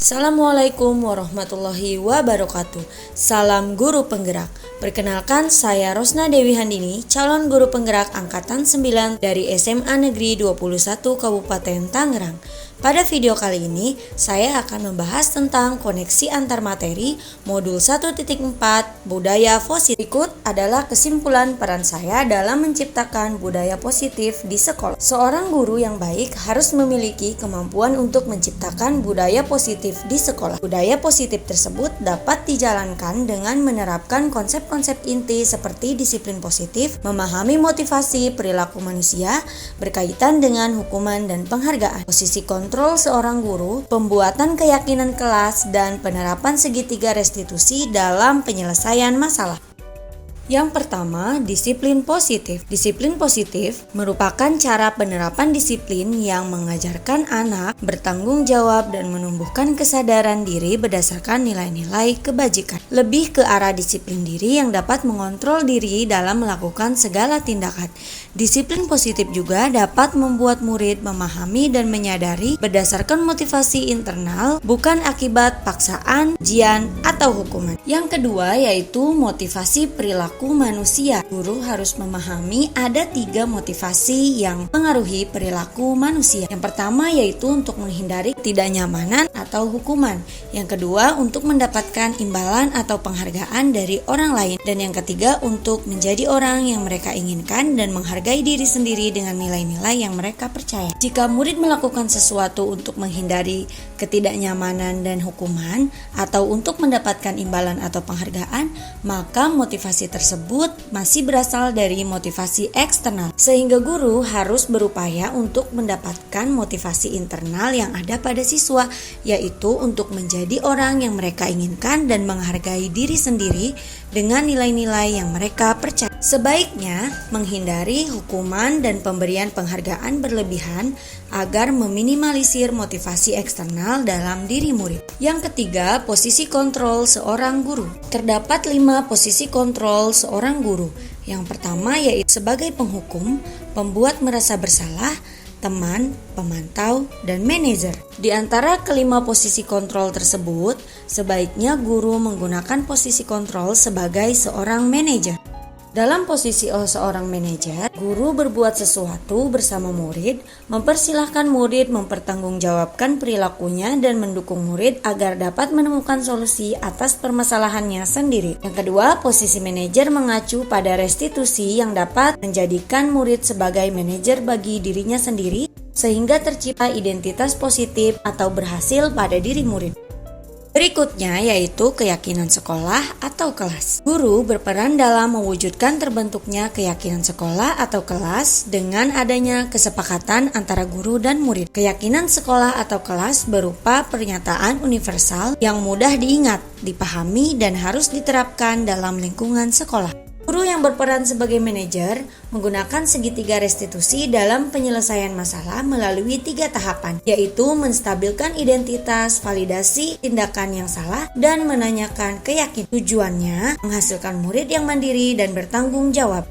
Assalamualaikum warahmatullahi wabarakatuh. Salam guru penggerak. Perkenalkan, saya Rosna Dewi Handini, calon guru penggerak angkatan 9 dari SMA Negeri 21 Kabupaten Tangerang. Pada video kali ini, saya akan membahas tentang koneksi antar materi modul 1.4 budaya positif. Berikut adalah kesimpulan peran saya dalam menciptakan budaya positif di sekolah. Seorang guru yang baik harus memiliki kemampuan untuk menciptakan budaya positif di sekolah. Budaya positif tersebut dapat dijalankan dengan menerapkan konsep-konsep inti seperti disiplin positif, memahami motivasi perilaku manusia berkaitan dengan hukuman dan penghargaan, posisi kontrol seorang guru, pembuatan keyakinan kelas, dan penerapan segitiga restitusi dalam penyelesaian masalah. Yang pertama, disiplin positif. Disiplin positif merupakan cara penerapan disiplin yang mengajarkan anak bertanggung jawab dan menumbuhkan kesadaran diri berdasarkan nilai-nilai kebajikan. Lebih ke arah disiplin diri yang dapat mengontrol diri dalam melakukan segala tindakan. Disiplin positif juga dapat membuat murid memahami dan menyadari berdasarkan motivasi internal, bukan akibat paksaan, ujian, atau hukuman. Yang kedua yaitu motivasi perilaku manusia. Guru harus memahami ada 3 motivasi yang mengaruhi perilaku manusia. Yang pertama yaitu untuk menghindari ketidaknyamanan atau hukuman. Yang kedua untuk mendapatkan imbalan atau penghargaan dari orang lain. Dan yang ketiga untuk menjadi orang yang mereka inginkan dan menghargai diri sendiri dengan nilai-nilai yang mereka percaya. Jika murid melakukan sesuatu untuk menghindari ketidaknyamanan dan hukuman atau untuk mendapatkan imbalan atau penghargaan, maka motivasi tersebut masih berasal dari motivasi eksternal, sehingga guru harus berupaya untuk mendapatkan motivasi internal yang ada pada siswa, yaitu untuk menjadi orang yang mereka inginkan dan menghargai diri sendiri dengan nilai-nilai yang mereka percaya. Sebaiknya menghindari hukuman dan pemberian penghargaan berlebihan agar meminimalisir motivasi eksternal dalam diri murid. Yang ketiga, posisi kontrol seorang guru. Terdapat 5 posisi kontrol seorang guru. Yang pertama yaitu sebagai penghukum, pembuat merasa bersalah, teman, pemantau, dan manajer. Di antara kelima posisi kontrol tersebut, sebaiknya guru menggunakan posisi kontrol sebagai seorang manajer. Dalam posisi seorang manajer, guru berbuat sesuatu bersama murid, mempersilahkan murid mempertanggungjawabkan perilakunya dan mendukung murid agar dapat menemukan solusi atas permasalahannya sendiri. Yang kedua, posisi manajer mengacu pada restitusi yang dapat menjadikan murid sebagai manajer bagi dirinya sendiri sehingga tercipta identitas positif atau berhasil pada diri murid. Berikutnya yaitu keyakinan sekolah atau kelas. Guru berperan dalam mewujudkan terbentuknya keyakinan sekolah atau kelas dengan adanya kesepakatan antara guru dan murid. Keyakinan sekolah atau kelas berupa pernyataan universal yang mudah diingat, dipahami, dan harus diterapkan dalam lingkungan sekolah. Guru yang berperan sebagai manajer menggunakan segitiga restitusi dalam penyelesaian masalah melalui 3 tahapan, yaitu menstabilkan identitas, validasi tindakan yang salah, dan menanyakan keyakinan. Tujuannya menghasilkan murid yang mandiri dan bertanggung jawab.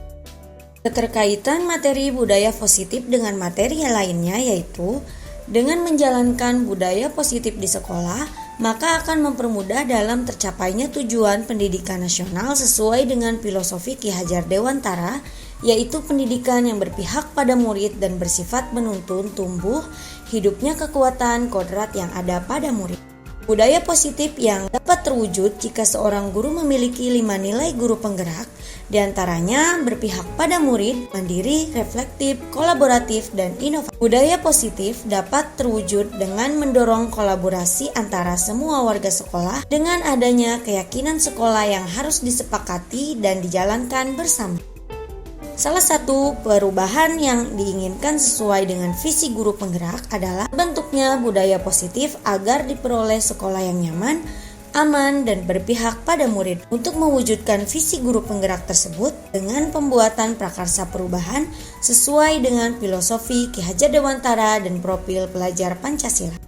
Keterkaitan materi budaya positif dengan materi lainnya yaitu dengan menjalankan budaya positif di sekolah, maka akan mempermudah dalam tercapainya tujuan pendidikan nasional sesuai dengan filosofi Ki Hajar Dewantara, yaitu pendidikan yang berpihak pada murid dan bersifat menuntun tumbuh hidupnya kekuatan kodrat yang ada pada murid. Budaya positif yang dapat terwujud jika seorang guru memiliki 5 nilai guru penggerak, diantaranya berpihak pada murid, mandiri, reflektif, kolaboratif, dan inovatif. Budaya positif dapat terwujud dengan mendorong kolaborasi antara semua warga sekolah dengan adanya keyakinan sekolah yang harus disepakati dan dijalankan bersama. Salah satu perubahan yang diinginkan sesuai dengan visi guru penggerak adalah bentuknya budaya positif agar diperoleh sekolah yang nyaman, aman, dan berpihak pada murid. Untuk mewujudkan visi guru penggerak tersebut dengan pembuatan prakarsa perubahan sesuai dengan filosofi Ki Hajar Dewantara dan profil pelajar Pancasila.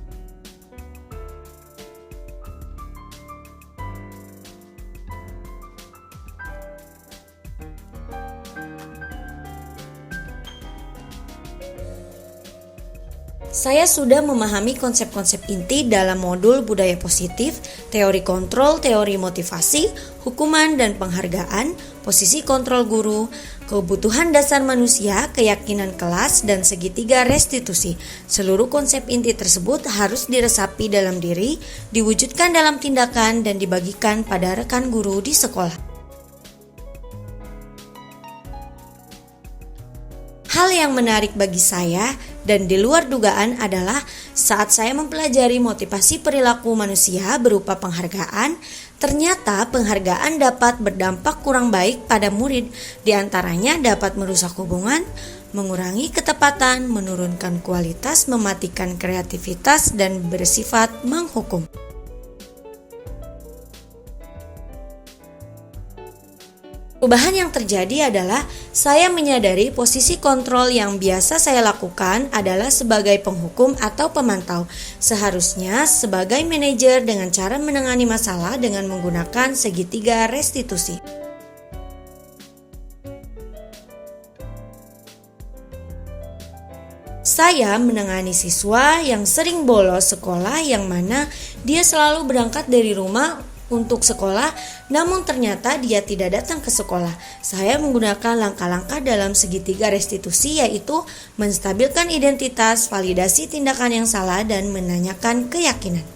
Saya sudah memahami konsep-konsep inti dalam modul budaya positif, teori kontrol, teori motivasi, hukuman dan penghargaan, posisi kontrol guru, kebutuhan dasar manusia, keyakinan kelas, dan segitiga restitusi. Seluruh konsep inti tersebut harus diresapi dalam diri, diwujudkan dalam tindakan, dan dibagikan pada rekan guru di sekolah. Hal yang menarik bagi saya dan di luar dugaan adalah saat saya mempelajari motivasi perilaku manusia berupa penghargaan, ternyata penghargaan dapat berdampak kurang baik pada murid, di antaranya dapat merusak hubungan, mengurangi ketepatan, menurunkan kualitas, mematikan kreativitas, dan bersifat menghukum. Perubahan yang terjadi adalah saya menyadari posisi kontrol yang biasa saya lakukan adalah sebagai penghukum atau pemantau. Seharusnya sebagai manajer dengan cara menangani masalah dengan menggunakan segitiga restitusi. Saya menangani siswa yang sering bolos sekolah yang mana dia selalu berangkat dari rumah untuk sekolah, namun ternyata dia tidak datang ke sekolah. Saya menggunakan langkah-langkah dalam segitiga restitusi, yaitu menstabilkan identitas, validasi tindakan yang salah, dan menanyakan keyakinan.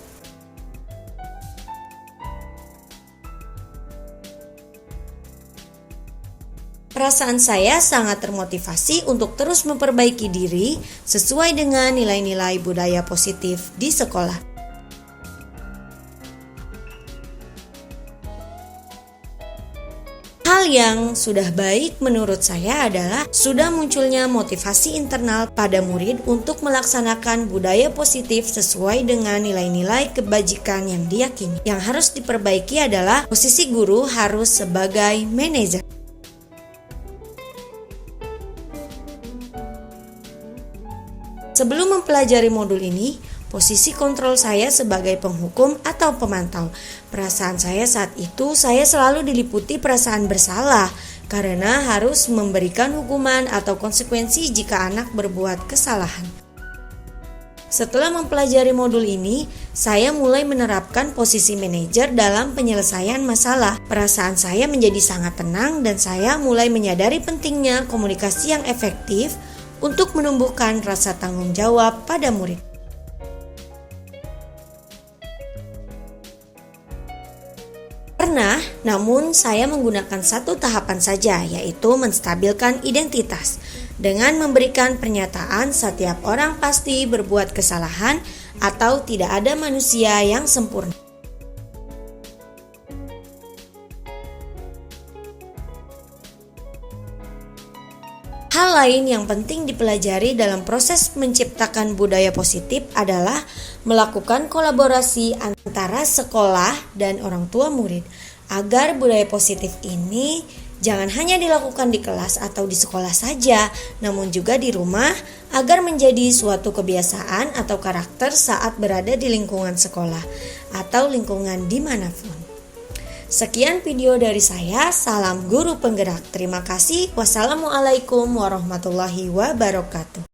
Perasaan saya sangat termotivasi untuk terus memperbaiki diri sesuai dengan nilai-nilai budaya positif di sekolah. Hal yang sudah baik menurut saya adalah sudah munculnya motivasi internal pada murid untuk melaksanakan budaya positif sesuai dengan nilai-nilai kebajikan yang diyakini. Yang harus diperbaiki adalah posisi guru harus sebagai manajer. Sebelum mempelajari modul ini, posisi kontrol saya sebagai penghukum atau pemantau. Perasaan saya saat itu, saya selalu diliputi perasaan bersalah karena harus memberikan hukuman atau konsekuensi jika anak berbuat kesalahan. Setelah mempelajari modul ini, saya mulai menerapkan posisi manajer dalam penyelesaian masalah. Perasaan saya menjadi sangat tenang dan saya mulai menyadari pentingnya komunikasi yang efektif untuk menumbuhkan rasa tanggung jawab pada murid. Pernah, namun saya menggunakan satu tahapan saja, yaitu menstabilkan identitas. Dengan memberikan pernyataan setiap orang pasti berbuat kesalahan atau tidak ada manusia yang sempurna. Hal lain yang penting dipelajari dalam proses menciptakan budaya positif adalah melakukan kolaborasi antara sekolah dan orang tua murid, agar budaya positif ini jangan hanya dilakukan di kelas atau di sekolah saja, namun juga di rumah agar menjadi suatu kebiasaan atau karakter saat berada di lingkungan sekolah atau lingkungan dimanapun. Sekian video dari saya, salam guru penggerak. Terima kasih. Wassalamualaikum warahmatullahi wabarakatuh.